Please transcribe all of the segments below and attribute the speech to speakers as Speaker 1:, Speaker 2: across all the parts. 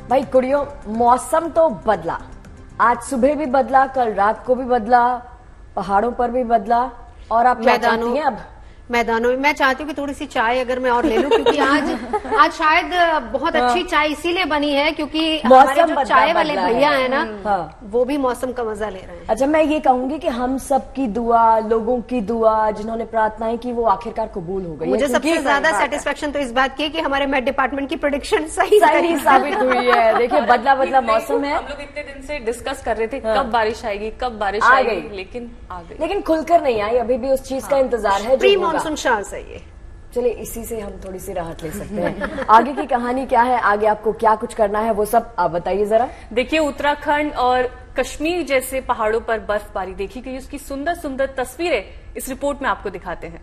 Speaker 1: भाई कुड़ियों, मौसम तो बदला। आज सुबह भी बदला, कल रात को भी बदला, पहाड़ों पर भी बदला। और आप क्या चाहती हैं अब?
Speaker 2: मैदानों में मैं चाहती हूँ कि थोड़ी सी चाय अगर मैं और ले लूं, क्योंकि आज शायद बहुत अच्छी चाय इसीलिए बनी है क्योंकि हमारे जो चाय वाले भैया है ना, वो भी मौसम का मजा ले रहे हैं।
Speaker 1: अच्छा, मैं ये कहूंगी कि हम सबकी दुआ, लोगों की दुआ, जिन्होंने प्रार्थनाएं की, वो आखिरकार कबूल हो गई।
Speaker 2: मुझे सबसे ज्यादा सेटिस्फेक्शन तो इस बात की है कि हमारे मेट डिपार्टमेंट की प्रेडिक्शन सही
Speaker 1: साबित हुई है। देखिए, बदला बदला मौसम है।
Speaker 3: हम लोग इतने दिन से डिस्कस कर रहे थे कब बारिश आएगी, कब बारिश आएगी, लेकिन आ गई।
Speaker 1: लेकिन खुलकर नहीं आई, अभी भी उस चीज का इंतजार है।
Speaker 2: प्री मानसून शांस है ये।
Speaker 1: चलिए, इसी से हम थोड़ी सी राहत ले सकते हैं। आगे की कहानी क्या है, आगे आपको क्या कुछ करना है, वो सब आप बताइए जरा।
Speaker 3: देखिए, उत्तराखंड और कश्मीर जैसे पहाड़ों पर बर्फबारी देखी गई, उसकी सुंदर सुंदर तस्वीरें इस रिपोर्ट में आपको दिखाते हैं।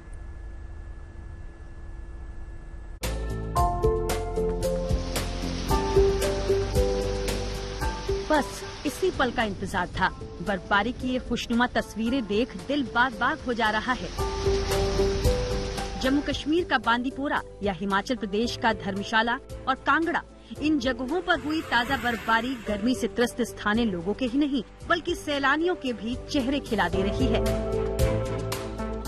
Speaker 4: बस इसी पल का इंतजार था। बर्फबारी की ये खुशनुमा तस्वीरें देख दिल बाग बाग हो जा रहा है। जम्मू कश्मीर का बांदीपोरा या हिमाचल प्रदेश का धर्मशाला और कांगड़ा, इन जगहों पर हुई ताज़ा बर्फबारी गर्मी से त्रस्त स्थानीय लोगों के ही नहीं बल्कि सैलानियों के भी चेहरे खिला दे रही है।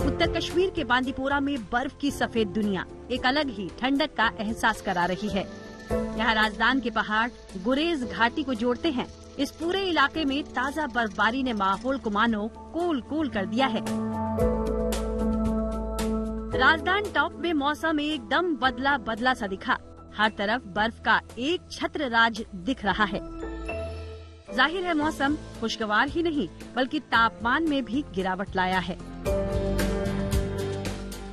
Speaker 4: उत्तर कश्मीर के बांदीपोरा में बर्फ की सफेद दुनिया एक अलग ही ठंडक का एहसास करा रही है। यहाँ राजदान के पहाड़ गुरेज घाटी को जोड़ते हैं। इस पूरे इलाके में ताज़ा बर्फबारी ने माहौल को मानो कूल कर दिया है। राजदान टॉप में मौसम एकदम बदला सा दिखा। हर तरफ बर्फ का एक छत्र राज दिख रहा है। जाहिर है मौसम खुशगवार ही नहीं बल्कि तापमान में भी गिरावट लाया है।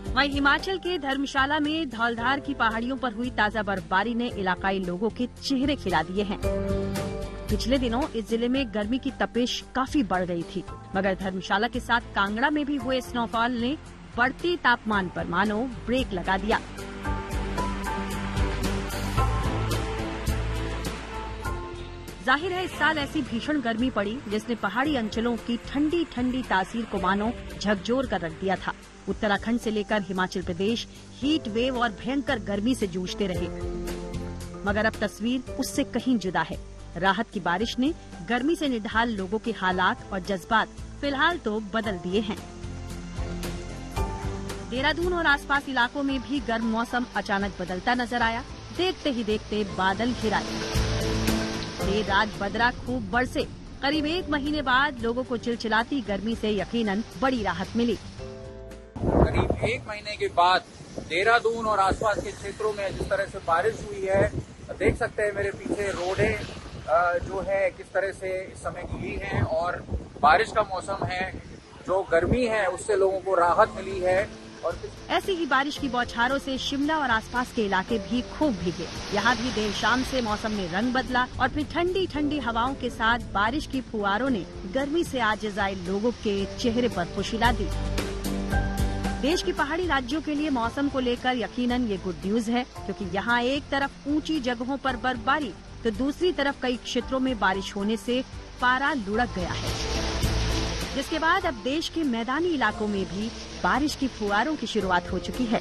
Speaker 4: वहीं हिमाचल के धर्मशाला में धौलधार की पहाड़ियों पर हुई ताज़ा बर्फबारी ने इलाकाई लोगों के चेहरे खिला दिए हैं। पिछले दिनों इस जिले में गर्मी की तपिश काफी बढ़ गई थी, मगर धर्मशाला के साथ कांगड़ा में भी हुए स्नोफॉल ने बढ़ते तापमान पर मानो ब्रेक लगा दिया। जाहिर है इस साल ऐसी भीषण गर्मी पड़ी जिसने पहाड़ी अंचलों की ठंडी ठंडी तासीर को मानो झकझोर कर रख दिया था। उत्तराखंड से लेकर हिमाचल प्रदेश हीट वेव और भयंकर गर्मी से जूझते रहे, मगर अब तस्वीर उससे कहीं जुदा है। राहत की बारिश ने गर्मी से निढाल लोगों के हालात और जज्बात फिलहाल तो बदल दिए हैं। देहरादून और आसपास इलाकों में भी गर्म मौसम अचानक बदलता नजर आया। देखते ही देखते बादल घिर आए। देर रात बदरा खूब बरसे। करीब 1 महीने बाद लोगों को चिलचिलाती गर्मी से यकीनन बड़ी राहत मिली।
Speaker 5: करीब 1 महीने के बाद देहरादून और आसपास के क्षेत्रों में जिस तरह से बारिश हुई है, देख सकते हैं मेरे पीछे रोडें जो है किस तरह से इस समय गीली हैं और बारिश का मौसम है। जो गर्मी है उससे लोगों को राहत मिली है। और
Speaker 4: ऐसी ही बारिश की बौछारों से शिमला और आसपास के इलाके भी खूब भीगे। यहाँ भी देर शाम से मौसम में रंग बदला और फिर ठंडी ठंडी हवाओं के साथ बारिश की फुहारों ने गर्मी से आजिज़ आए लोगों के चेहरे पर खुशी ला दी। देश के पहाड़ी राज्यों के लिए मौसम को लेकर यकीनन ये गुड न्यूज है, क्योंकि यहाँ एक तरफ ऊंची जगहों पर बर्फबारी तो दूसरी तरफ कई क्षेत्रों में बारिश होने से पारा लुढ़क गया है, जिसके बाद अब देश के मैदानी इलाकों में भी बारिश की फुहारों की शुरुआत हो चुकी है।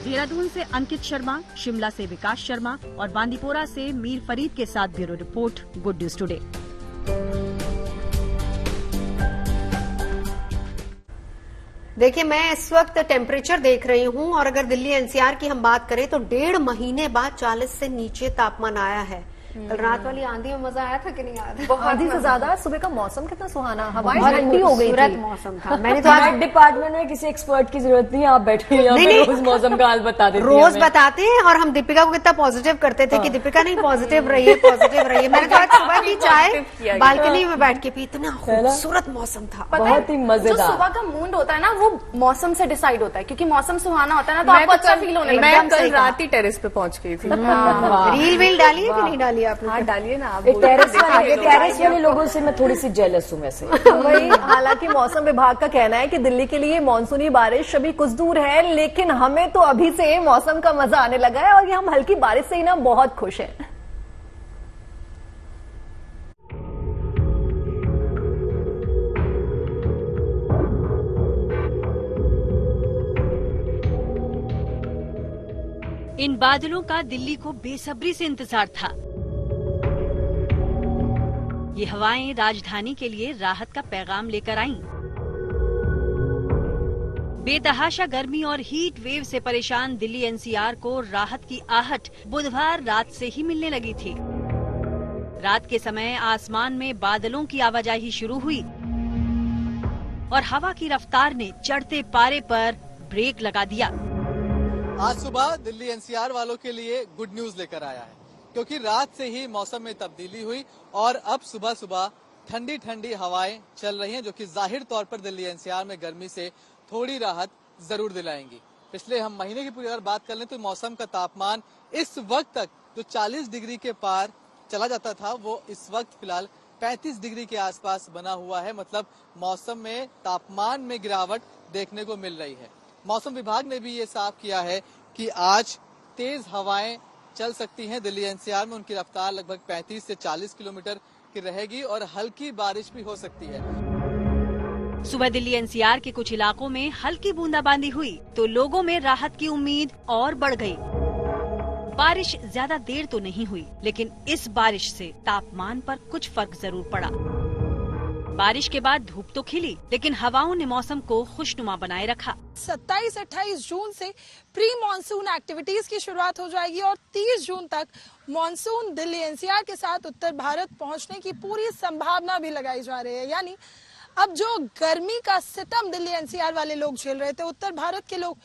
Speaker 4: देहरादून से अंकित शर्मा, शिमला से विकास शर्मा और बांदीपोरा से मीर फरीद के साथ bureau report, good news today.
Speaker 2: देखिए, मैं इस वक्त टेम्परेचर देख रही हूं और अगर दिल्ली एनसीआर की हम बात करें तो 1.5 महीने बाद 40 से नीचे तापमान आया है। कल रात वाली आंधी में मजा आया था कि नहीं आया था?
Speaker 6: बहुत आंधी से ज्यादा सुबह का मौसम कितना सुहाना, हवाएं ठंडी हो गई थी।
Speaker 2: मौसम था। मैंने तो आज
Speaker 1: डिपार्टमेंट में किसी एक्सपर्ट की जरूरत नहीं है, आप बैठे रोज मौसम का हाल बता देते हैं।
Speaker 2: रोज बताते हैं और हम दीपिका को कितना पॉजिटिव करते थे कि दीपिका नहीं पॉजिटिव रही है। मैंने तो आज सुबह की चाय बालकनी में बैठ के पी, इतना खूबसूरत मौसम था,
Speaker 1: बहुत ही मजेदार।
Speaker 7: सुबह का मूड होता है ना, वो मौसम से डिसाइड होता है, क्योंकि मौसम सुहाना होता है ना, तो आपको अच्छा फील होने लगता है।
Speaker 3: मैं कल रात ही टेरेस पे पहुंच गई थी।
Speaker 2: रील वील डाली है कि नहीं डाली आपने?
Speaker 7: हाँ, डालिए ना।
Speaker 1: टेरेस वाले लोगों से मैं थोड़ी सी जेलस हूँ वैसे।
Speaker 6: वही, हालांकि मौसम विभाग का कहना है कि दिल्ली के लिए मानसूनी बारिश अभी कुछ दूर है, लेकिन हमें तो अभी से मौसम का मजा आने लगा है और ये हम हल्की बारिश से ही ना बहुत खुश हैं।
Speaker 4: इन बादलों का दिल्ली को बेसब्री से इंतजार था। ये हवाएं राजधानी के लिए राहत का पैगाम लेकर आईं। बेतहाशा गर्मी और हीट वेव से परेशान दिल्ली एनसीआर को राहत की आहट बुधवार रात से ही मिलने लगी थी। रात के समय आसमान में बादलों की आवाजाही शुरू हुई और हवा की रफ्तार ने चढ़ते पारे पर ब्रेक लगा दिया।
Speaker 8: आज सुबह दिल्ली एनसीआर वालों के लिए गुड न्यूज लेकर आया है, क्योंकि रात से ही मौसम में तब्दीली हुई और अब सुबह सुबह ठंडी ठंडी हवाएं चल रही हैं, जो कि जाहिर तौर पर दिल्ली एनसीआर में गर्मी से थोड़ी राहत जरूर दिलाएंगी। पिछले हम महीने की पूरी अगर बात कर लें तो मौसम का तापमान इस वक्त तक जो 40 डिग्री के पार चला जाता था, वो इस वक्त फिलहाल 35 डिग्री के आसपास बना हुआ है। मतलब मौसम में तापमान में गिरावट देखने को मिल रही है। मौसम विभाग ने भी ये साफ किया है कि आज तेज हवाएं चल सकती हैं। दिल्ली एनसीआर में उनकी रफ्तार लगभग 35 से 40 किलोमीटर की रहेगी और हल्की बारिश भी हो सकती है।
Speaker 4: सुबह दिल्ली एनसीआर के कुछ इलाकों में हल्की बूंदाबांदी हुई तो लोगों में राहत की उम्मीद और बढ़ गई। बारिश ज्यादा देर तो नहीं हुई, लेकिन इस बारिश से तापमान पर कुछ फर्क जरूर पड़ा। बारिश के बाद धूप तो खिली, लेकिन हवाओं ने मौसम को खुशनुमा बनाए रखा।
Speaker 9: 27-28 जून से प्री मानसून एक्टिविटीज की शुरुआत हो जाएगी और 30 जून तक मानसून दिल्ली एनसीआर के साथ उत्तर भारत पहुंचने की पूरी संभावना भी लगाई जा रही है। यानी अब जो गर्मी का सितम दिल्ली एनसीआर वाले लोग झेल रहे थे, उत्तर भारत के लोग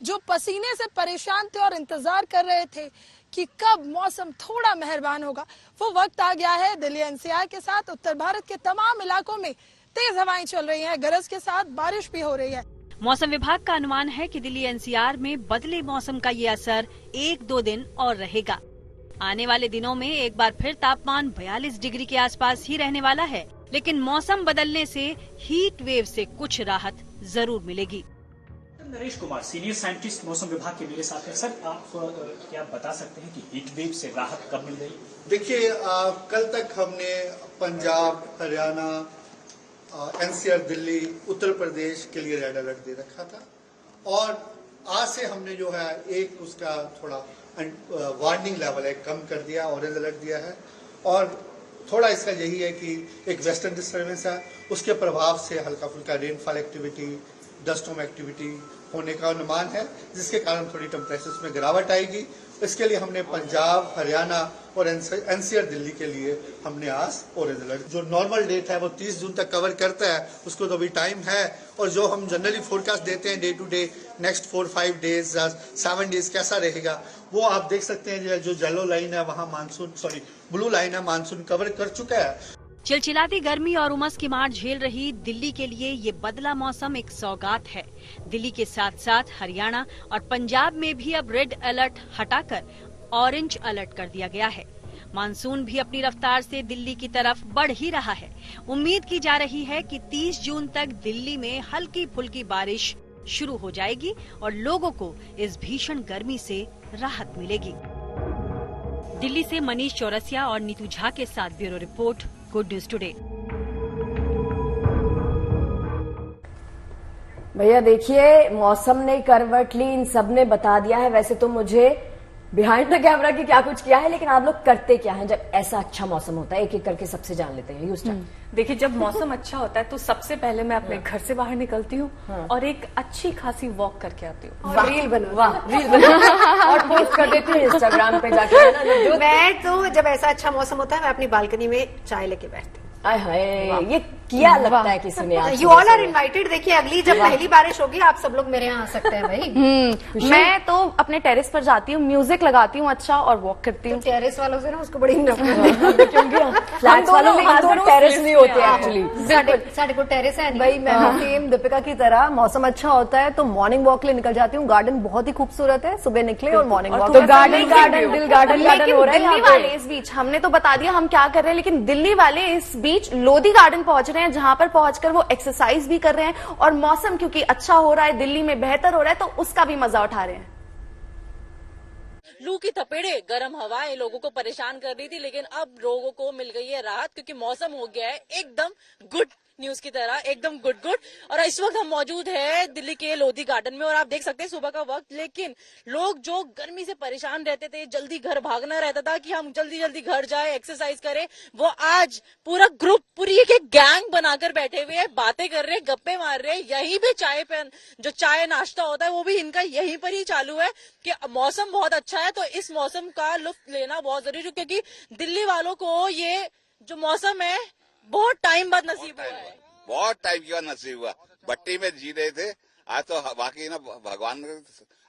Speaker 9: जो पसीने से परेशान थे और इंतजार कर रहे थे कि कब मौसम थोड़ा मेहरबान होगा, वो वक्त आ गया है। दिल्ली एनसीआर के साथ उत्तर भारत के तमाम इलाकों में तेज हवाएं चल रही हैं, गरज के साथ बारिश भी हो रही है।
Speaker 4: मौसम विभाग का अनुमान है कि दिल्ली एनसीआर में बदले मौसम का ये असर 1-2 दिन और रहेगा। आने वाले दिनों में एक बार फिर तापमान 42 डिग्री के आसपास ही रहने वाला है, लेकिन मौसम बदलने से हीट वेव से कुछ राहत जरूर मिलेगी।
Speaker 10: नरेश कुमार, सीनियर साइंटिस्ट मौसम विभाग के मेरे साथ हैं। सर, आप क्या बता सकते हैं कि हीट वेव से राहत कब मिल गई?
Speaker 11: देखिए, कल तक हमने पंजाब, हरियाणा, एनसीआर, दिल्ली, उत्तर प्रदेश के लिए रेड अलर्ट दे रखा था और आज से हमने जो है एक उसका थोड़ा वार्निंग लेवल है कम कर दिया, ऑरेंज अलर्ट दिया है। और थोड़ा इसका यही है कि एक वेस्टर्न डिस्टर्बेंस है, उसके प्रभाव से हल्का फुल्का rainfall activity, dust storm activity होने का अनुमान है, जिसके कारण थोड़ी टेम्परेचर्स में गिरावट आएगी। इसके लिए हमने पंजाब, हरियाणा और एनसीआर दिल्ली के लिए हमने आज ऑरेंज अलर्ट, जो नॉर्मल डेट है वो 30 जून तक कवर करता है, उसको तो अभी टाइम है। और जो हम जनरली फोरकास्ट देते हैं day to day, next 4-5 days 7 days कैसा रहेगा, वो आप देख सकते हैं। जो येलो लाइन है वहाँ मानसून, ब्लू लाइन है, मानसून कवर कर चुका है।
Speaker 4: चिलचिलाती गर्मी और उमस की मार झेल रही दिल्ली के लिए ये बदला मौसम एक सौगात है। दिल्ली के साथ साथ हरियाणा और पंजाब में भी अब रेड अलर्ट हटाकर ऑरेंज अलर्ट कर दिया गया है। मानसून भी अपनी रफ्तार से दिल्ली की तरफ बढ़ ही रहा है। उम्मीद की जा रही है कि 30 जून तक दिल्ली में हल्की फुल्की बारिश शुरू हो जाएगी और लोगों को इस भीषण गर्मी से राहत मिलेगी। दिल्ली से मनीष चौरसिया और नीतू झा के साथ bureau report, good news today.
Speaker 1: भैया देखिए, मौसम ने करवट ली, इन सब ने बता दिया है वैसे तो मुझे बिहाइंड द कैमरा की क्या कुछ किया है, लेकिन आप लोग करते क्या है जब ऐसा अच्छा मौसम होता है? एक एक करके सबसे जान लेते हैं।
Speaker 3: देखिए, जब मौसम अच्छा होता है तो सबसे पहले मैं अपने घर से बाहर निकलती हूँ और एक अच्छी खासी वॉक करके आती हूँ।
Speaker 1: रील बना और पोस्ट कर देती हूँ इंस्टाग्राम पे जाके, है ना।
Speaker 2: मैं तो जब ऐसा अच्छा मौसम होता है मैं अपनी बालकनी में चाय लेके बैठती हूँ।
Speaker 1: हाय, ये क्या लगता है किसी ने?
Speaker 2: You all are invited. देखिए, अगली जब पहली बारिश होगी आप सब लोग मेरे यहाँ आ सकते हैं भाई।
Speaker 7: मैं तो अपने टेरेस पर जाती हूँ, म्यूजिक लगाती हूँ अच्छा और वॉक करती हूँ।
Speaker 2: टेरेस वालों से ना उसको बड़ी नफरत,
Speaker 1: फ्लैट्स वालों में टेरेस नहीं होते एक्चुअली।
Speaker 2: साढ़े को टेरेस है
Speaker 6: भाई मैं सेम दीपिका की तरह, मौसम अच्छा होता है तो मॉर्निंग वॉक के लिए निकल जाती हूँ। गार्डन बहुत ही खूबसूरत है, सुबह निकले और मॉर्निंग वॉक।
Speaker 1: तो गार्डन हो रहा है।
Speaker 7: दिल्ली वाले इस बीच, हमने तो बता दिया हम क्या कर रहे हैं, लेकिन दिल्ली वाले इस बीच लोधी गार्डन पहुंच रहे हैं, जहां पर पहुंचकर वो एक्सरसाइज भी कर रहे हैं और मौसम क्योंकि अच्छा हो रहा है, दिल्ली में बेहतर हो रहा है, तो उसका भी मजा उठा रहे हैं।
Speaker 12: लू की थपेड़े, गर्म हवाएं लोगों को परेशान कर रही थी, लेकिन अब लोगों को मिल गई है राहत, क्योंकि मौसम हो गया है एकदम गुड न्यूज की तरह, एकदम गुड। और इस वक्त हम मौजूद है दिल्ली के लोधी गार्डन में और आप देख सकते हैं सुबह का वक्त, लेकिन लोग जो गर्मी से परेशान रहते थे, जल्दी घर भागना रहता था कि हम जल्दी घर जाए, एक्सरसाइज करें, वो आज पूरा ग्रुप, पूरी एक गैंग बनाकर बैठे हुए हैं, बातें कर रहे हैं, गप्पे मार रहे हैं। यहीं पे चाय पे जो चाय नाश्ता होता है वो भी इनका यहीं पर ही चालू है कि मौसम बहुत अच्छा है, तो इस मौसम का लुत्फ लेना बहुत जरूरी है, क्योंकि दिल्ली वालों को ये जो मौसम है बहुत टाइम बाद नसीब हुआ है।
Speaker 13: बहुत टाइम के बाद नसीब हुआ। भट्टी में जी रहे थे, आज तो बाकी ना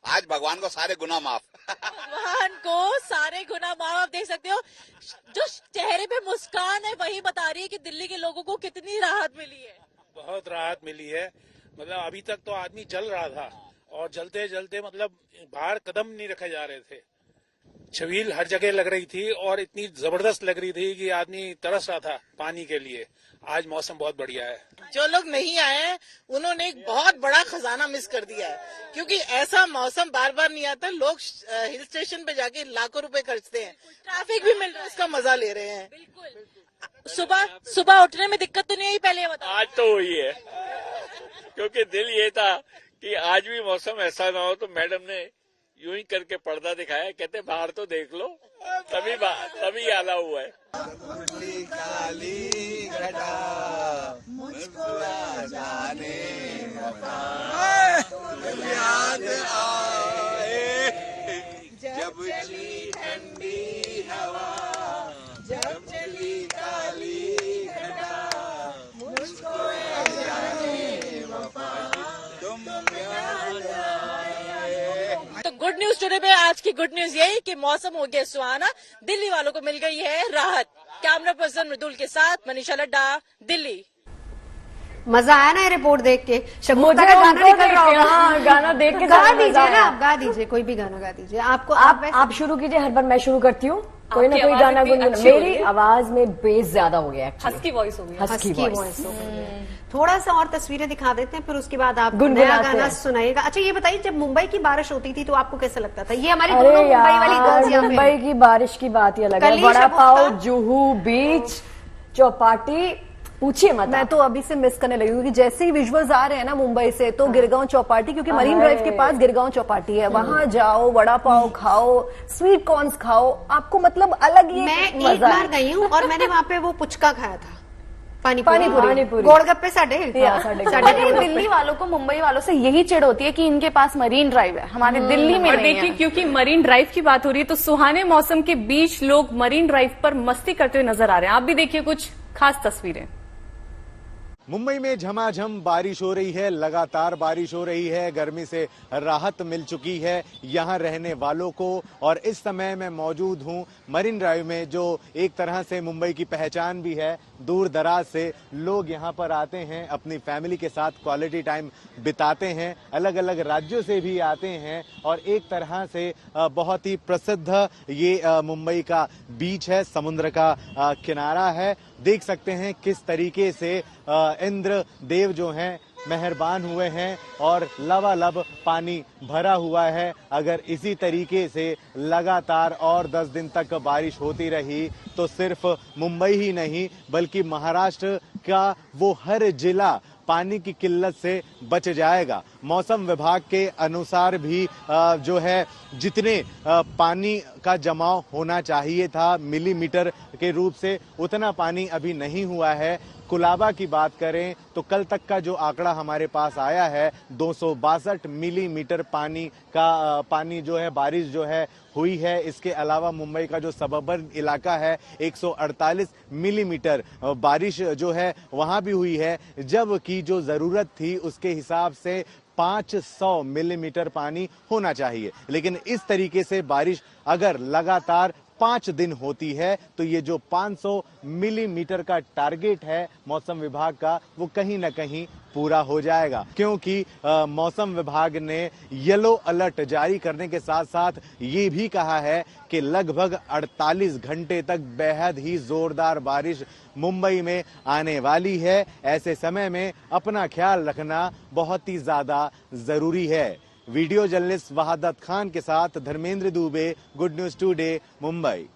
Speaker 13: आज भगवान को सारे गुनाह माफ।
Speaker 12: भगवान को सारे गुनाह माफ। आप देख सकते हो जो चेहरे पे मुस्कान है वही बता रही है कि दिल्ली के लोगों को कितनी राहत मिली है।
Speaker 14: बहुत राहत मिली है। मतलब अभी तक तो आदमी जल रहा था और जलते जलते मतलब बाहर कदम नहीं रखे जा रहे थे। छबील हर जगह लग रही थी और इतनी जबरदस्त लग रही थी कि आदमी तरस रहा था पानी के लिए। आज मौसम बहुत बढ़िया है।
Speaker 15: जो लोग नहीं आए हैं उन्होंने एक बहुत बड़ा खजाना मिस कर दिया है, क्योंकि ऐसा मौसम बार बार नहीं आता। लोग हिल स्टेशन पे जाके लाखों रुपए खर्चते हैं, ट्रैफिक भी मिल रहा है, उसका मजा ले रहे हैं।
Speaker 12: बिल्कुल। सुबह उठने में दिक्कत तो नहीं आई पहले बता?
Speaker 16: आज तो हुई है, क्योंकि दिल ये था कि आज भी मौसम ऐसा ना हो, तो मैडम ने यूं ही करके पर्दा दिखाया, कहते बाहर तो देख लो, तभी आला हुआ है।
Speaker 13: काली घटा मुझको जाने याद आए जब चली ठंडी हवा, जब चली काली घटा मुझको जाने वफा, तुम याद आए।
Speaker 12: तो गुड न्यूज टुडे में आज की गुड न्यूज यही कि मौसम हो गया सुहाना, दिल्ली वालों को मिल गई है राहत। कैमरा पर्सन मृदुल के साथ मनीषा लड्डा, दिल्ली।
Speaker 2: मजा आया ना ये रिपोर्ट देख के?
Speaker 1: मुझे
Speaker 2: गाना निकल रहा होगा।
Speaker 1: हाँ, गाना देख के
Speaker 2: गा दीजिए ना, गा दीजिए, कोई भी गाना गा दीजिए।
Speaker 1: आप शुरू कीजिए, हर बार मैं शुरू करती हूँ। कोई ना कोई गाना गुनगुना। मेरी आवाज में बेस ज्यादा हो गया,
Speaker 3: हस्की वॉइस हो गई,
Speaker 2: हस्की वॉइस हो गई। थोड़ा सा और तस्वीरें दिखा देते हैं, फिर उसके बाद आप नया गाना सुनाइएगा। अच्छा ये बताइए, जब मुंबई की बारिश होती थी तो आपको कैसा लगता था? ये हमारी दोनों मुंबई वाली गर्ल्स,
Speaker 1: मुंबई की बारिश की बात ही अलग है। वड़ा पाव, जुहू बीच, चौपाटी, पूछिए मत।
Speaker 6: मैं तो अभी से मिस करने लगी, क्योंकि जैसे ही विजुअल्स आ रहे हैं ना मुंबई से, तो गिरगांव चौपाटी, क्योंकि मरीन ड्राइव के पास गिरगांव चौपाटी है, वहां जाओ, वड़ा पाव खाओ, स्वीट कॉर्न्स खाओ, आपको मतलब अलग ही
Speaker 2: मैं एक बार गई हूँ और मैंने वहाँ पे वो पुचका खाया था, पानीपुरी, गोलगप्पे साढ़े।
Speaker 7: दिल्ली वालों को मुंबई वालों से यही चिढ़ होती है कि इनके पास मरीन ड्राइव है, हमारे दिल्ली में नहीं है।
Speaker 3: देखिए, क्योंकि मरीन ड्राइव की बात हो रही है तो सुहाने मौसम के बीच लोग मरीन ड्राइव पर मस्ती करते हुए नजर आ रहे हैं। आप भी देखिए कुछ खास तस्वीरें।
Speaker 17: मुंबई में झमाझम बारिश हो रही है, लगातार बारिश हो रही है, गर्मी से राहत मिल चुकी है यहां रहने वालों को। और इस समय मैं मौजूद हूं मरीन ड्राइव में, जो एक तरह से मुंबई की पहचान भी है। दूर दराज से लोग यहां पर आते हैं, अपनी फैमिली के साथ क्वालिटी टाइम बिताते हैं, अलग अलग राज्यों से भी आते हैं। और एक तरह से बहुत ही प्रसिद्ध ये मुंबई का बीच है, समुद्र का किनारा है। देख सकते हैं किस तरीके से इंद्र देव जो हैं मेहरबान हुए हैं और लबालब पानी भरा हुआ है। अगर इसी तरीके से लगातार और 10 दिन तक बारिश होती रही तो सिर्फ मुंबई ही नहीं बल्कि महाराष्ट्र का वो हर जिला पानी की किल्लत से बच जाएगा। मौसम विभाग के अनुसार भी जो है जितने पानी का जमाव होना चाहिए था मिलीमीटर के रूप से, उतना पानी अभी नहीं हुआ है। कुलाबा की बात करें तो कल तक का जो आंकड़ा हमारे पास आया है 262 मिलीमीटर पानी जो है बारिश जो है हुई है। इसके अलावा मुंबई का जो सबअर्बन इलाका है 148 मिलीमीटर बारिश जो है वहां भी हुई है, जबकि जो जरूरत थी उसके हिसाब से 500 मिलीमीटर पानी होना चाहिए। लेकिन इस तरीके से बारिश अगर लगातार 5 दिन होती है तो ये जो 500 मिलीमीटर का टारगेट है मौसम विभाग का, वो कहीं ना कहीं पूरा हो जाएगा। क्योंकि मौसम विभाग ने येलो अलर्ट जारी करने के साथ साथ ये भी कहा है कि लगभग 48 घंटे तक बेहद ही जोरदार बारिश मुंबई में आने वाली है। ऐसे समय में अपना ख्याल रखना बहुत ही ज्यादा जरूरी है। वीडियो जर्नलिस्ट वहादत खान के साथ Dharmendra Dubey, good news today, Mumbai.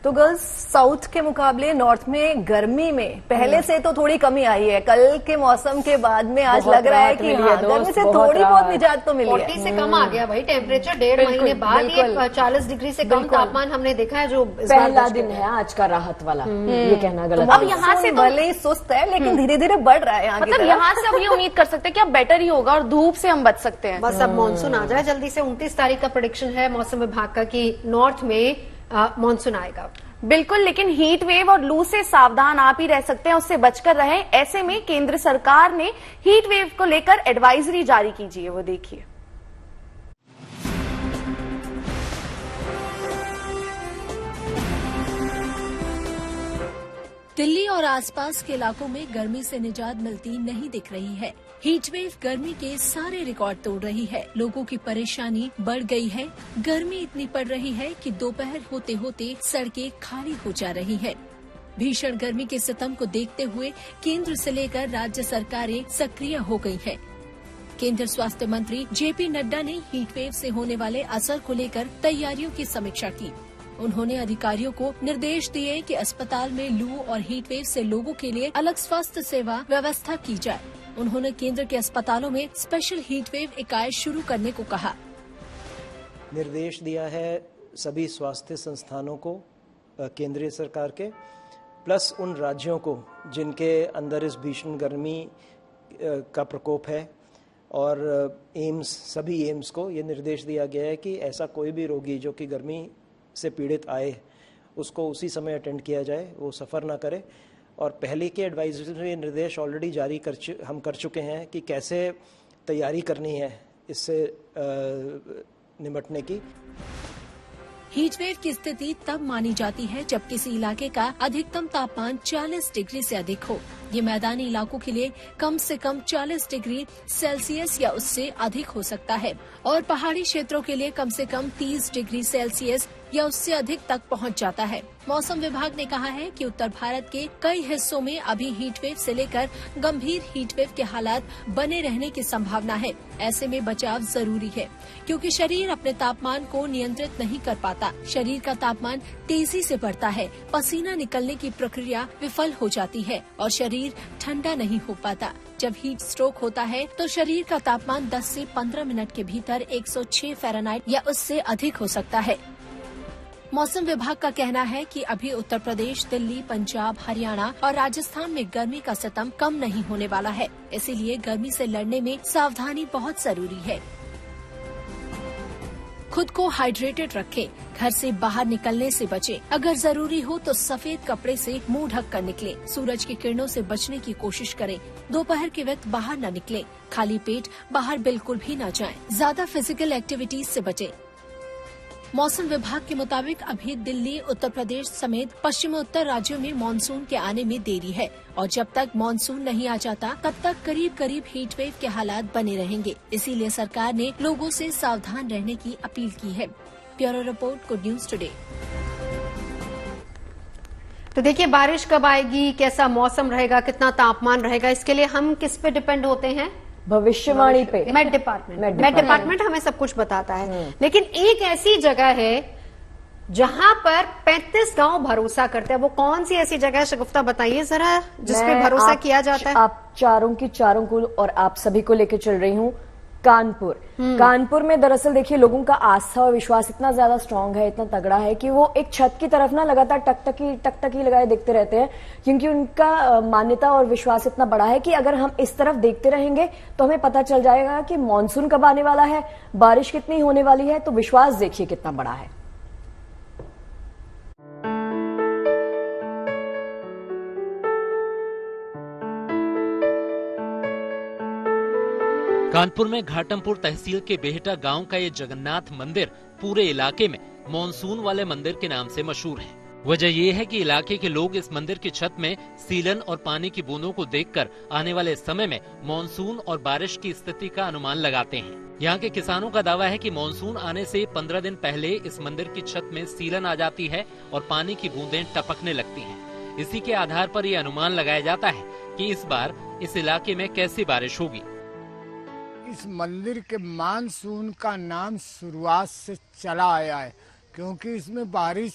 Speaker 6: तो गर्ल्स, साउथ के मुकाबले नॉर्थ में गर्मी में पहले से तो थोड़ी कमी आई है। कल के मौसम के बाद में आज लग रहा है कि हाँ, गर्मी से थोड़ी बहुत निजात तो मिली है।
Speaker 2: 40 से कम आ गया भाई टेम्परेचर, 1.5 महीने बाद ये 40 डिग्री से कम तापमान हमने देखा है, जो
Speaker 1: पहला दिन है आज का राहत वाला। ये कहना गलत।
Speaker 7: अब यहाँ से
Speaker 6: भले ही सुस्त है लेकिन धीरे धीरे बढ़ रहा है।
Speaker 7: मतलब यहाँ से अब ये उम्मीद कर सकते हैं कि अब बेटर ही होगा और धूप से हम बच सकते हैं।
Speaker 2: बस अब मानसून आ जाए जल्दी से। 29 तारीख का प्रेडिक्शन है मौसम विभाग का कि नॉर्थ में मानसून आएगा।
Speaker 7: बिल्कुल, लेकिन हीट वेव और लू से सावधान आप ही रह सकते हैं, उससे बचकर रहें। ऐसे में केंद्र सरकार ने हीट वेव को लेकर एडवाइजरी जारी कीजिए, वो देखिए।
Speaker 18: दिल्ली और आसपास के इलाकों में गर्मी से निजात मिलती नहीं दिख रही है। हीट वेव गर्मी के सारे रिकॉर्ड तोड़ रही है। लोगों की परेशानी बढ़ गई है। गर्मी इतनी पड़ रही है कि दोपहर होते होते सड़कें खाली हो जा रही है। भीषण गर्मी के सितम को देखते हुए केंद्र से लेकर राज्य सरकारें सक्रिय हो गई हैं। केंद्रीय स्वास्थ्य मंत्री जेपी नड्डा ने हीट वेव से होने वाले असर को लेकर तैयारियों की समीक्षा की। उन्होंने अधिकारियों को निर्देश दिए कि अस्पताल में लू और हीट वेव से लोगों के लिए अलग स्वास्थ्य सेवा व्यवस्था की जाए। उन्होंने केंद्र के अस्पतालों में स्पेशल हीट वेव इकाई शुरू करने को कहा।
Speaker 19: निर्देश दिया है सभी स्वास्थ्य संस्थानों को, केंद्रीय सरकार के, प्लस उन राज्यों को जिनके अंदर इस भीषण गर्मी का प्रकोप है, और सभी एम्स को ये निर्देश दिया गया है कि ऐसा कोई भी रोगी जो कि गर्मी से पीड़ित आए उसको उसी समय अटेंड किया जाए, वो सफ़र ना करे। और पहले के एडवाइजरी निर्देश ऑलरेडी जारी हम कर चुके हैं कि कैसे तैयारी करनी है इससे निपटने की।
Speaker 18: हीट वेव की स्थिति तब मानी जाती है जब किसी इलाके का अधिकतम तापमान 40 डिग्री से अधिक हो। ये मैदानी इलाकों के लिए कम से कम 40 डिग्री सेल्सियस या उससे अधिक हो सकता है, और पहाड़ी क्षेत्रों के लिए कम से कम 30 डिग्री सेल्सियस या उससे अधिक तक पहुंच जाता है। मौसम विभाग ने कहा है कि उत्तर भारत के कई हिस्सों में अभी हीट वेव से लेकर गंभीर हीट वेव के हालात बने रहने की संभावना है। ऐसे में बचाव जरूरी है, क्योंकि शरीर अपने तापमान को नियंत्रित नहीं कर पाता। शरीर का तापमान तेजी से बढ़ता है, पसीना निकलने की प्रक्रिया विफल हो जाती है और शरीर ठंडा नहीं हो पाता। जब हीट स्ट्रोक होता है तो शरीर का तापमान 10 से 15 मिनट के भीतर 106 फ़ारेनहाइट या उससे अधिक हो सकता है। मौसम विभाग का कहना है कि अभी उत्तर प्रदेश, दिल्ली, पंजाब, हरियाणा और राजस्थान में गर्मी का सितम कम नहीं होने वाला है। इसीलिए गर्मी से लड़ने में सावधानी बहुत जरूरी है। खुद को हाइड्रेटेड रखें, घर से बाहर निकलने से बचें। अगर जरूरी हो तो सफेद कपड़े से मुंह ढक कर निकलें। सूरज की किरणों से बचने की कोशिश करें। दोपहर के वक्त बाहर न निकलें। खाली पेट बाहर बिल्कुल भी न जाएं। ज्यादा फिजिकल एक्टिविटीज से बचें। मौसम विभाग के मुताबिक अभी दिल्ली, उत्तर प्रदेश समेत पश्चिमोत्तर राज्यों में मानसून के आने में देरी है, और जब तक मानसून नहीं आ जाता तब तक करीब करीब हीट वेव के हालात बने रहेंगे। इसीलिए सरकार ने लोगों से सावधान रहने की अपील की है। Bureau report, good news today.
Speaker 2: तो देखिए, बारिश कब आएगी, कैसा मौसम रहेगा, कितना तापमान रहेगा, इसके लिए हम किस पे डिपेंड होते हैं?
Speaker 1: भविष्यवाणी पे।
Speaker 2: मेट डिपार्टमेंट हमें सब कुछ बताता है। लेकिन एक ऐसी जगह है जहां पर 35 गांव भरोसा करते हैं। वो कौन सी ऐसी जगह है, शगुफ्ता बताइए जरा, जिसपे भरोसा किया जाता है?
Speaker 1: आप चारों को और आप सभी को लेकर चल रही हूँ कानपुर। कानपुर में दरअसल देखिए, लोगों का आस्था और विश्वास इतना ज्यादा स्ट्रांग है, इतना तगड़ा है कि वो एक छत की तरफ ना लगातार टकटकी लगाए देखते रहते हैं, क्योंकि उनका मान्यता और विश्वास इतना बड़ा है कि अगर हम इस तरफ देखते रहेंगे तो हमें पता चल जाएगा कि मानसून कब आने वाला है, बारिश कितनी होने वाली है। तो विश्वास देखिए कितना बड़ा है।
Speaker 20: कानपुर में घाटमपुर तहसील के बेहटा गांव का ये जगन्नाथ मंदिर पूरे इलाके में मॉनसून वाले मंदिर के नाम से मशहूर है। वजह ये है कि इलाके के लोग इस मंदिर की छत में सीलन और पानी की बूंदों को देखकर आने वाले समय में मॉनसून और बारिश की स्थिति का अनुमान लगाते हैं। यहाँ के किसानों का दावा है कि मॉनसून आने से 15 दिन पहले इस मंदिर की छत में सीलन आ जाती है और पानी की बूंदें टपकने लगती हैं। इसी के आधार पर ये अनुमान लगाया जाता है कि इस बार इस इलाके में कैसी बारिश होगी।
Speaker 21: इस मंदिर के मानसून का नाम शुरुआत से चला आया है, क्योंकि इसमें बारिश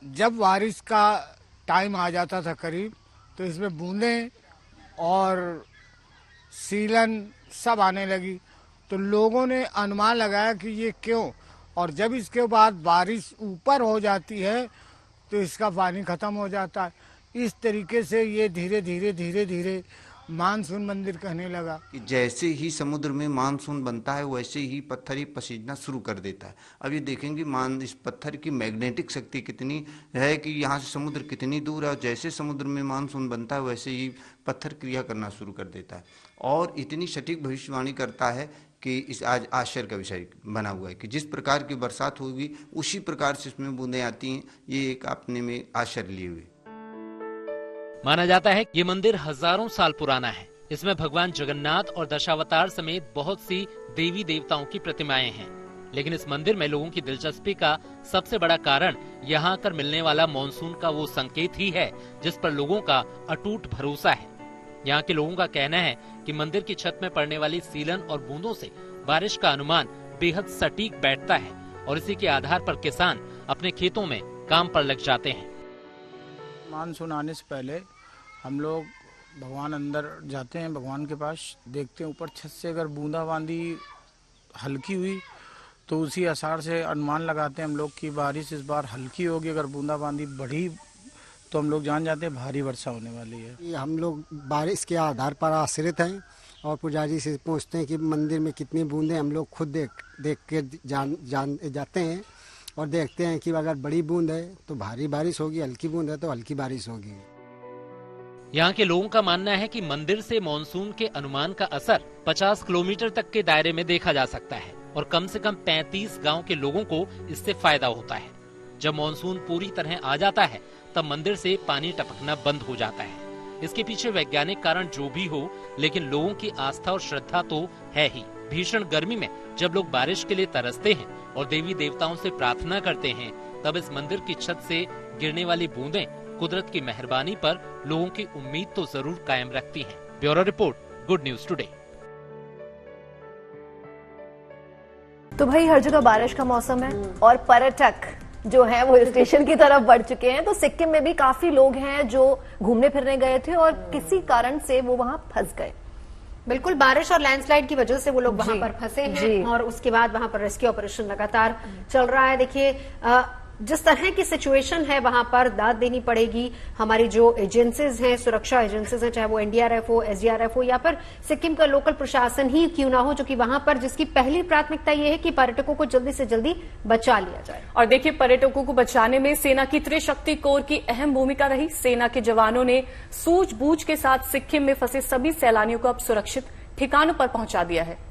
Speaker 21: जब बारिश का टाइम आ जाता था करीब, तो इसमें बूंदें और सीलन सब आने लगी। तो लोगों ने अनुमान लगाया कि ये क्यों, और जब इसके बाद बारिश ऊपर हो जाती है तो इसका पानी खत्म हो जाता है। इस तरीके से ये धीरे धीरे मानसून मंदिर कहने लगा।
Speaker 5: जैसे ही समुद्र में मानसून बनता है वैसे ही पत्थर ही पसीजना शुरू कर देता है। अब ये देखेंगे इस पत्थर की मैग्नेटिक शक्ति कितनी है कि यहाँ से समुद्र कितनी दूर है, और जैसे समुद्र में मानसून बनता है वैसे ही पत्थर क्रिया करना शुरू कर देता है, और इतनी सटीक भविष्यवाणी करता है कि इस आज आश्चर्य का विषय बना हुआ है कि जिस प्रकार की बरसात होगी उसी प्रकार से इसमें बूंदें आती हैं। ये एक अपने में आश्चर्य लिए हुए।
Speaker 20: माना जाता है कि ये मंदिर हजारों साल पुराना है। इसमें भगवान जगन्नाथ और दशावतार समेत बहुत सी देवी देवताओं की प्रतिमाएं हैं। लेकिन इस मंदिर में लोगों की दिलचस्पी का सबसे बड़ा कारण यहाँ आकर मिलने वाला मॉनसून का वो संकेत ही है जिस पर लोगों का अटूट भरोसा है। यहाँ के लोगों का कहना है कि मंदिर की छत में पड़ने वाली सीलन और बूंदों से बारिश का अनुमान बेहद सटीक बैठता है, और इसी के आधार पर किसान अपने खेतों में काम पर लग जाते हैं।
Speaker 21: मानसून आने से पहले हम लोग भगवान अंदर जाते हैं, भगवान के पास देखते हैं ऊपर छत से अगर बूंदाबांदी हल्की हुई तो उसी आसार से अनुमान लगाते हैं हम लोग कि बारिश इस बार हल्की होगी। अगर बूंदाबांदी बढ़ी तो हम लोग जान जाते हैं भारी वर्षा होने वाली है।
Speaker 22: हम लोग बारिश के आधार पर आश्रित हैं और पुजारी से पूछते हैं कि मंदिर में कितनी बूंदें। हम लोग खुद देख के जान जाते हैं और देखते हैं कि अगर बड़ी बूंद है तो भारी बारिश होगी, हल्की बूंद है तो हल्की बारिश होगी।
Speaker 20: यहाँ के लोगों का मानना है कि मंदिर से मॉनसून के अनुमान का असर 50 किलोमीटर तक के दायरे में देखा जा सकता है, और कम से कम 35 गांव के लोगों को इससे फायदा होता है। जब मॉनसून पूरी तरह आ जाता है तब मंदिर से पानी टपकना बंद हो जाता है। इसके पीछे वैज्ञानिक कारण जो भी हो, लेकिन लोगों की आस्था और श्रद्धा तो है ही। भीषण गर्मी में जब लोग बारिश के लिए तरसते हैं और देवी देवताओं से प्रार्थना करते हैं, तब इस मंदिर की छत से गिरने वाली बूंदें कुदरत की मेहरबानी पर लोगों की उम्मीद तो जरूर कायम रखती हैं। Bureau report, good news today.
Speaker 6: तो भाई हर जगह बारिश का मौसम है और पर्यटक जो है वो स्टेशन की तरफ बढ़ चुके हैं। तो सिक्किम में भी काफी लोग हैं जो घूमने फिरने गए थे और किसी कारण से वो वहां फंस गए।
Speaker 2: बिल्कुल, बारिश और लैंडस्लाइड की वजह से वो लोग वहां पर फंसे हैं और उसके बाद वहां पर रेस्क्यू ऑपरेशन लगातार चल रहा है। देखिए जिस तरह की सिचुएशन है वहां पर दाद देनी पड़ेगी। हमारी जो एजेंसीज हैं, सुरक्षा एजेंसीज हैं, चाहे वो एनडीआरएफ हो, एसडीआरएफ हो या फिर सिक्किम का लोकल प्रशासन ही क्यों ना हो, जो कि वहां पर जिसकी पहली प्राथमिकता ये है कि पर्यटकों को जल्दी से जल्दी बचा लिया जाए।
Speaker 3: और देखिए, पर्यटकों को बचाने में सेना की त्रिशक्ति कोर की अहम भूमिका रही। सेना के जवानों ने सूझबूझ के साथ सिक्किम में फंसे सभी सैलानियों को अब सुरक्षित ठिकानों पर पहुंचा दिया है।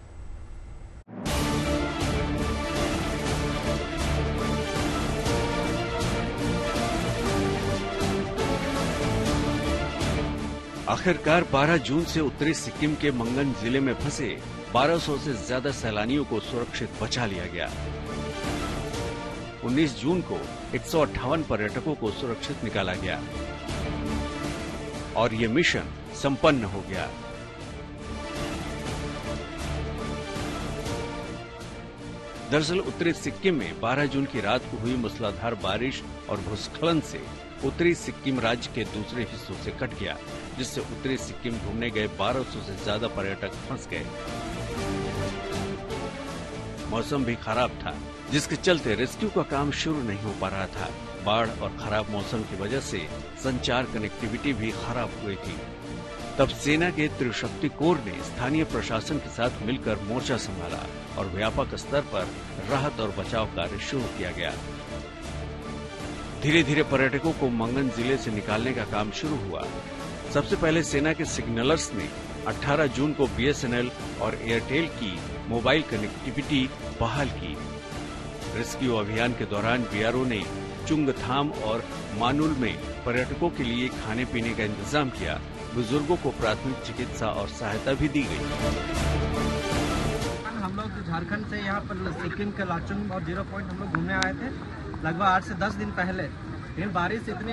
Speaker 23: आखिरकार 12 जून से उत्तरी सिक्किम के मंगन जिले में फंसे 1200 से ज्यादा सैलानियों को सुरक्षित बचा लिया गया। 19 जून को 158 पर्यटकों को सुरक्षित निकाला गया और ये मिशन संपन्न हो गया। दरअसल उत्तरी सिक्किम में 12 जून की रात को हुई मूसलाधार बारिश और भूस्खलन से उत्तरी सिक्किम राज्य के दूसरे हिस्सों से कट गया, जिससे उत्तरी सिक्किम घूमने गए 1200 से ज्यादा पर्यटक फंस गए। मौसम भी खराब था, जिसके चलते रेस्क्यू का काम शुरू नहीं हो पा रहा था। बाढ़ और खराब मौसम की वजह से संचार कनेक्टिविटी भी खराब हुई थी। तब सेना के त्रिशक्ति कोर ने स्थानीय प्रशासन के साथ मिलकर मोर्चा संभाला और व्यापक स्तर पर राहत और बचाव कार्य शुरू किया गया। धीरे धीरे पर्यटकों को मंगन जिले से निकालने का काम शुरू हुआ। सबसे पहले सेना के सिग्नलर्स ने 18 जून को बीएसएनएल और एयरटेल की मोबाइल कनेक्टिविटी बहाल की। रेस्क्यू अभियान के दौरान बीआरओ ने चुंगथाम और मानुल में पर्यटकों के लिए खाने पीने का इंतजाम किया। बुजुर्गों को प्राथमिक चिकित्सा और सहायता भी दी गई।
Speaker 24: हम लोग झारखंड से यहाँ पर सिक्किम के लाचुंग और 0 पॉइंट हम लोग घूमने आए थे लगभग 8 से 10 दिन पहले। लेकिन बारिश इतनी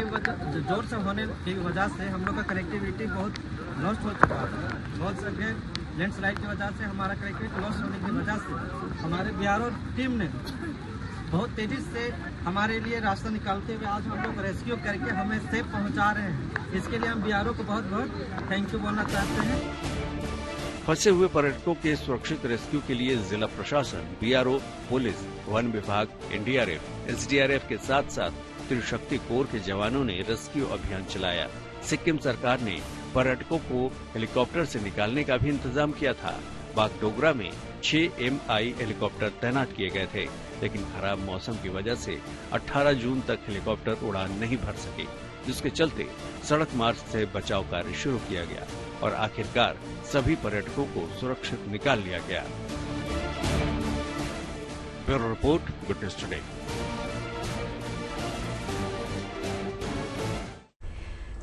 Speaker 24: जोर से होने की वजह से हम लोग का कनेक्टिविटी बहुत लॉस्ट हो चुका है। बहुत सके लैंडस्लाइड की वजह से हमारा कनेक्टिविटी लॉस्ट होने की वजह से हमारे बीआरओ टीम ने बहुत तेजी से हमारे लिए रास्ता निकालते हुए आज हम लोग रेस्क्यू करके हमें सेफ पहुंचा रहे हैं। इसके लिए हम बीआरओ को बहुत बहुत थैंक यू बोलना चाहते हैं।
Speaker 23: फंसे हुए पर्यटकों के सुरक्षित रेस्क्यू के लिए जिला प्रशासन, बीआरओ, पुलिस, वन विभाग, एनडीआरएफ, एसडीआरएफ के साथ साथ त्रिशक्ति कोर के जवानों ने रेस्क्यू अभियान चलाया। सिक्किम सरकार ने पर्यटकों को हेलीकॉप्टर से निकालने का भी इंतजाम किया था। बागडोगरा में 6 MI हेलीकॉप्टर तैनात किए गए थे, लेकिन खराब मौसम की वजह से 18 जून तक हेलीकॉप्टर उड़ान नहीं भर सके, जिसके चलते सड़क मार्ग से बचाव कार्य शुरू किया गया और आखिरकार सभी पर्यटकों को सुरक्षित निकाल लिया गया। Bureau report, good news today.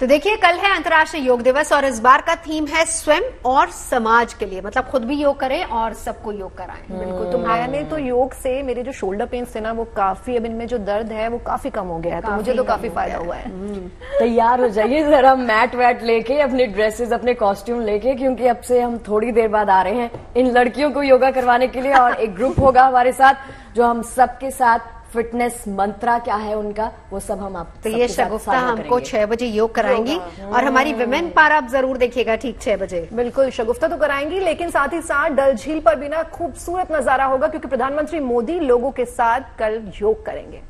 Speaker 2: तो देखिए, कल है अंतर्राष्ट्रीय योग दिवस और इस बार का थीम है स्वयं और समाज के लिए, मतलब खुद भी योग करें और सबको योग कराएं।
Speaker 6: बिल्कुल। तो मैंने तो योग से मेरे जो शोल्डर पेन्स थे ना, वो काफी, अब इनमें जो दर्द है वो काफी कम हो गया है, तो मुझे तो काफी फायदा हुआ है।
Speaker 1: तैयार हो जाइए जरा मैट वैट लेके, अपने ड्रेसेस, अपने कॉस्ट्यूम लेके, क्योंकि अब से हम थोड़ी देर बाद आ रहे हैं इन लड़कियों को योगा करवाने के लिए। और एक ग्रुप होगा हमारे साथ जो हम सबके साथ फिटनेस मंत्रा क्या है उनका, वो सब हम आप
Speaker 2: तो ये शगुफ्ता हमको 6 बजे योग कराएंगी और हमारी विमेन पार आप जरूर देखिएगा ठीक 6 बजे।
Speaker 6: बिल्कुल, शगुफ्ता तो कराएंगी, लेकिन साथ ही साथ डल झील पर भी ना खूबसूरत नजारा होगा, क्योंकि प्रधानमंत्री मोदी लोगों के साथ कल योग करेंगे।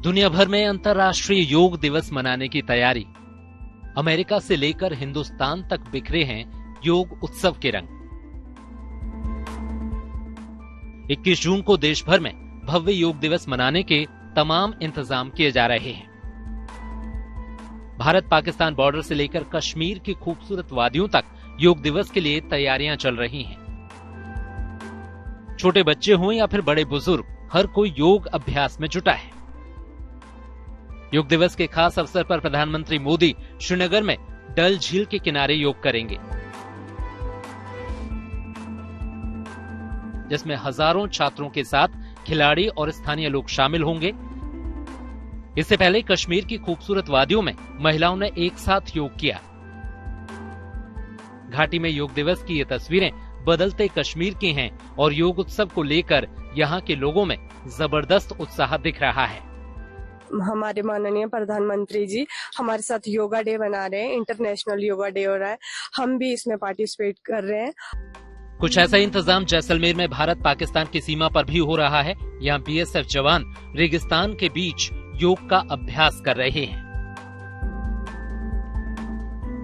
Speaker 20: दुनिया भर में अंतर्राष्ट्रीय योग दिवस मनाने की तैयारी। अमेरिका से लेकर हिंदुस्तान तक बिखरे हैं योग उत्सव के रंग। 21 जून को देश भर में भव्य योग दिवस मनाने के तमाम इंतजाम किए जा रहे हैं। भारत पाकिस्तान बॉर्डर से लेकर कश्मीर की खूबसूरत वादियों तक योग दिवस के लिए तैयारियां चल रही हैं। छोटे बच्चे हों या फिर बड़े बुजुर्ग, हर कोई योग अभ्यास में जुटा है। योग दिवस के खास अवसर पर प्रधानमंत्री मोदी श्रीनगर में डल झील के किनारे योग करेंगे, जिसमें हजारों छात्रों के साथ खिलाड़ी और स्थानीय लोग शामिल होंगे। इससे पहले कश्मीर की खूबसूरत वादियों में महिलाओं ने एक साथ योग किया। घाटी में योग दिवस की ये तस्वीरें बदलते कश्मीर की हैं और योग उत्सव को लेकर यहाँ के लोगों में जबरदस्त उत्साह दिख रहा है।
Speaker 8: हमारे माननीय प्रधानमंत्री जी हमारे साथ योगा डे बना रहे हैं, इंटरनेशनल योगा डे हो रहा है, हम भी इसमें पार्टिसिपेट कर रहे हैं।
Speaker 20: कुछ ऐसा इंतजाम जैसलमेर में भारत पाकिस्तान की सीमा पर भी हो रहा है। यहाँ बीएसएफ जवान रेगिस्तान के बीच योग का अभ्यास कर रहे हैं।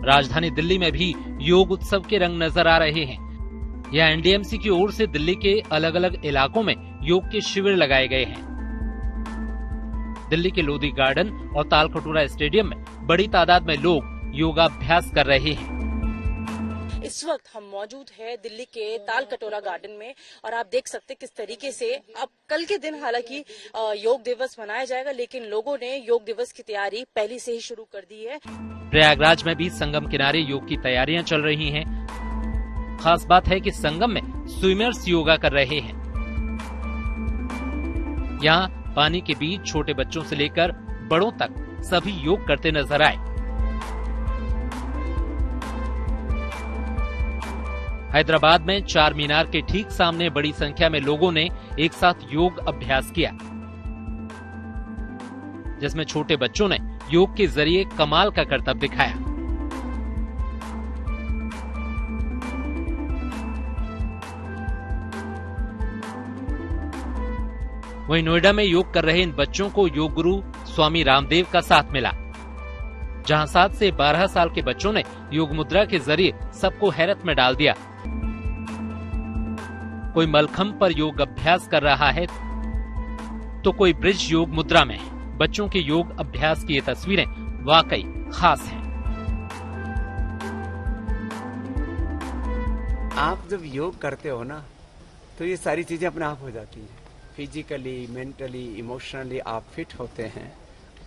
Speaker 20: राजधानी दिल्ली में भी योग उत्सव के रंग नजर आ रहे हैं। यहाँ एनडीएमसी की ओर से दिल्ली के अलग अलग इलाकों में योग के शिविर लगाए गए हैं। दिल्ली के लोधी गार्डन और तालकटोरा स्टेडियम में बड़ी तादाद में लोग योगाभ्यास कर रहे हैं।
Speaker 12: इस वक्त हम मौजूद है दिल्ली के तालकटोरा गार्डन में और आप देख सकते किस तरीके से अब कल के दिन हालांकि योग दिवस मनाया जाएगा, लेकिन लोगों ने योग दिवस की तैयारी पहले से ही शुरू कर दी है।
Speaker 20: प्रयागराज में भी संगम किनारे योग की तैयारियां चल रही हैं। खास बात है कि संगम में स्विमर्स योगा कर रहे हैं। यहाँ पानी के बीच छोटे बच्चों से लेकर बड़ों तक सभी योग करते नजर आए। हैदराबाद में चार मीनार के ठीक सामने बड़ी संख्या में लोगों ने एक साथ योग अभ्यास किया, जिसमें छोटे बच्चों ने योग के जरिए कमाल का करतब दिखाया। वहीं नोएडा में योग कर रहे इन बच्चों को योग गुरु स्वामी रामदेव का साथ मिला, जहां 7 से 12 साल के बच्चों ने योग मुद्रा के जरिए सबको हैरत में डाल दिया। कोई मलखम्ब पर योग अभ्यास कर रहा है तो कोई ब्रिज योग मुद्रा में है। बच्चों के योग अभ्यास की ये तस्वीरें वाकई खास हैं।
Speaker 9: आप जब योग करते हो ना तो ये सारी चीजें अपने आप हो जाती हैं। फिजिकली, मेंटली, इमोशनली आप फिट होते हैं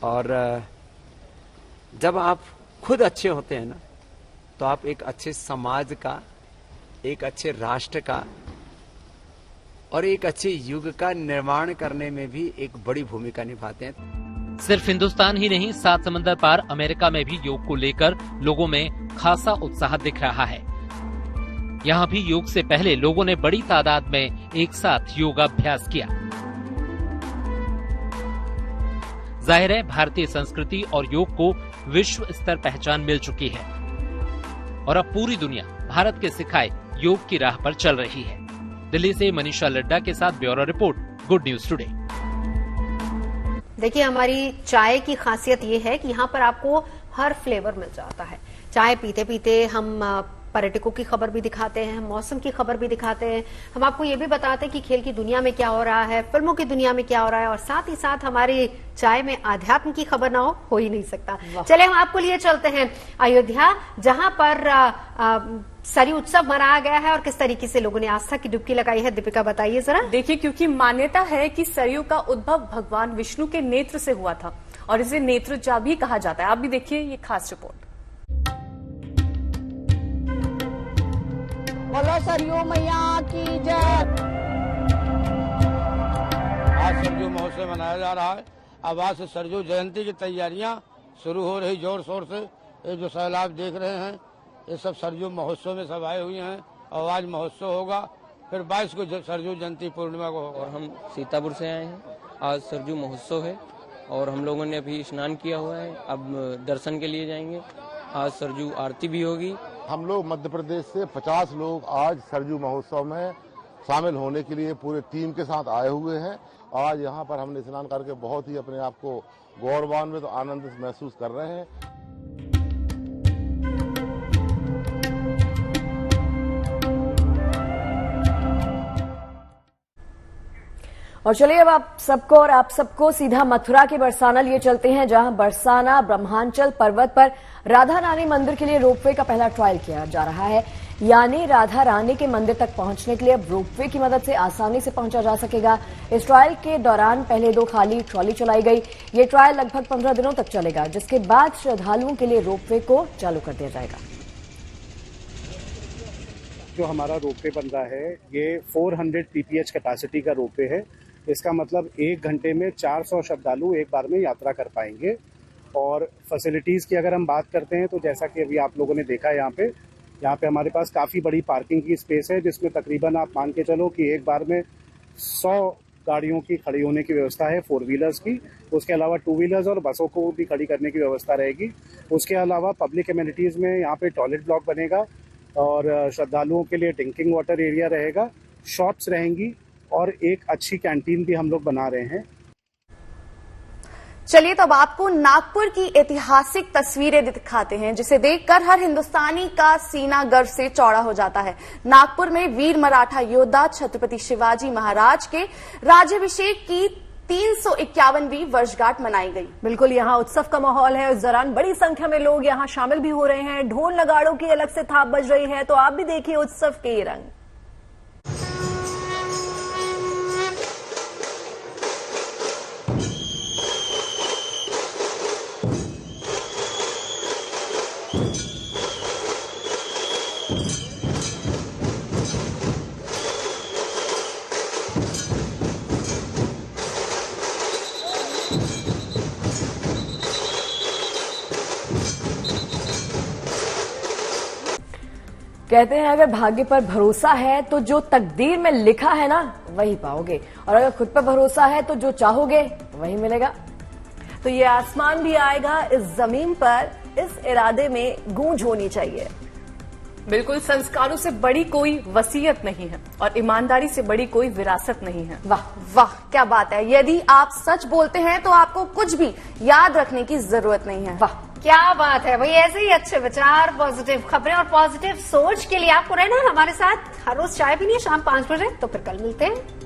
Speaker 9: और जब आप खुद अच्छे होते हैं ना तो आप एक अच्छे समाज का, एक अच्छे राष्ट्र का और एक अच्छे युग का निर्माण करने में भी एक बड़ी भूमिका निभाते हैं।
Speaker 20: सिर्फ हिंदुस्तान ही नहीं, 7 समंदर पार अमेरिका में भी योग को लेकर लोगों में खासा उत्साह दिख रहा है। यहाँ भी योग से पहले लोगों ने बड़ी तादाद में एक साथ योगाभ्यास किया। जाहिर है, भारतीय संस्कृति और योग को विश्व स्तर पहचान मिल चुकी है और अब पूरी दुनिया भारत के सिखाए योग की राह पर चल रही है। दिल्ली से मनीषा लड्डा के साथ bureau report, good news today.
Speaker 2: देखिए, हमारी चाय की खासियत ये है कि यहाँ पर आपको हर फ्लेवर मिल जाता है। चाय पीते पीते हम पर्यटकों की खबर भी दिखाते हैं, मौसम की खबर भी दिखाते हैं, हम आपको ये भी बताते हैं कि खेल की दुनिया में क्या हो रहा है, फिल्मों की दुनिया में क्या हो रहा है, और साथ ही साथ हमारी चाय में आध्यात्म की खबर ना हो ही नहीं सकता। चले हम आपको लिए चलते हैं अयोध्या, जहां पर सरयू उत्सव मनाया गया है और किस तरीके से लोगों ने आस्था की डुबकी लगाई है। दीपिका, बताइए जरा।
Speaker 3: देखिए, क्योंकि मान्यता है कि सरयू का उद्भव भगवान विष्णु के नेत्र से हुआ था और इसे नेत्रजा भी कहा जाता है। आप भी देखिए ये खास रिपोर्ट।
Speaker 4: बोलो सरयू मैया की जय।
Speaker 10: आज सरयू महोत्सव मनाया जा रहा है। अब आज से सरयू जयंती की तैयारियां शुरू हो रही जोर शोर से। ये जो सैलाब देख रहे हैं, ये सब सरयू महोत्सव में सब आए हुए हैं और आज महोत्सव होगा। फिर 22 को सरयू जयंती पूर्णिमा को होगा।
Speaker 11: और हम सीतापुर से आए हैं। आज सरयू महोत्सव है और हम लोगों ने अभी स्नान किया हुआ है। अब दर्शन के लिए जाएंगे। आज सरयू आरती भी होगी।
Speaker 14: हम लोग मध्य प्रदेश से 50 लोग आज सरयू महोत्सव में शामिल होने के लिए पूरे टीम के साथ आए हुए हैं। आज यहाँ पर हमने स्नान करके बहुत ही अपने आप को गौरवान्वित तो आनंदित महसूस कर रहे हैं।
Speaker 1: और चलिए अब आप सबको सीधा मथुरा के बरसाना लिए चलते हैं, जहां बरसाना ब्रह्मांचल पर्वत पर राधा रानी मंदिर के लिए रोपवे का पहला ट्रायल किया जा रहा है। यानी राधा रानी के मंदिर तक पहुंचने के लिए अब रोपवे की मदद से आसानी से पहुंचा जा सकेगा। इस ट्रायल के दौरान पहले 2 खाली ट्रॉली चलाई गई। ये ट्रायल लगभग 15 दिनों तक चलेगा, जिसके बाद श्रद्धालुओं के लिए रोपवे को चालू कर दिया जाएगा।
Speaker 25: जो हमारा रोपवे बन रहा है, ये 400 PPH कैपेसिटी का रोपवे है। इसका मतलब 1 घंटे में 400 श्रद्धालु एक बार में यात्रा कर पाएंगे। और फैसिलिटीज की अगर हम बात करते हैं तो जैसा कि अभी आप लोगों ने देखा है, यहाँ पे हमारे पास काफ़ी बड़ी पार्किंग की स्पेस है, जिसमें तकरीबन आप मान के चलो कि एक बार में 100 गाड़ियों की खड़ी होने की व्यवस्था है, 4 व्हीलर्स की। उसके अलावा 2 व्हीलर्स और बसों को भी खड़ी करने की व्यवस्था रहेगी। उसके अलावा पब्लिक एमिनिटीज़ में यहाँ पे टॉयलेट ब्लॉक बनेगा और श्रद्धालुओं के लिए ड्रिंकिंग वाटर एरिया रहेगा, शॉप्स रहेंगी और एक अच्छी कैंटीन भी हम लोग बना रहे हैं।
Speaker 7: चलिए तो अब आपको नागपुर की ऐतिहासिक तस्वीरें दिखाते हैं, जिसे देखकर हर हिंदुस्तानी का सीना गर्व से चौड़ा हो जाता है। नागपुर में वीर मराठा योद्धा छत्रपति शिवाजी महाराज के राज्याभिषेक की 351वीं वर्षगांठ मनाई गई।
Speaker 6: बिल्कुल, यहाँ उत्सव का माहौल है। उस दौरान बड़ी संख्या में लोग यहाँ शामिल भी हो रहे हैं। ढोल नगाड़ों की अलग से थाप बज रही है। तो आप भी देखिए उत्सव के ये रंग।
Speaker 1: कहते हैं अगर भाग्य पर भरोसा है तो जो तकदीर में लिखा है ना वही पाओगे, और अगर खुद पर भरोसा है तो जो चाहोगे वही मिलेगा।
Speaker 6: तो ये आसमान भी आएगा इस जमीन पर, इस इरादे में गूंज होनी चाहिए।
Speaker 3: बिल्कुल, संस्कारों से बड़ी कोई वसीयत नहीं है और ईमानदारी से बड़ी कोई विरासत नहीं है।
Speaker 7: वाह वाह, क्या बात है। यदि आप सच बोलते हैं तो आपको कुछ भी याद रखने की जरूरत नहीं है।
Speaker 2: वाह, क्या बात है भाई। ऐसे ही अच्छे विचार, पॉजिटिव खबरें और पॉजिटिव सोच के लिए आपको रहना है हमारे साथ। हर रोज चाय पीनी है शाम 5 बजे। तो फिर कल मिलते हैं।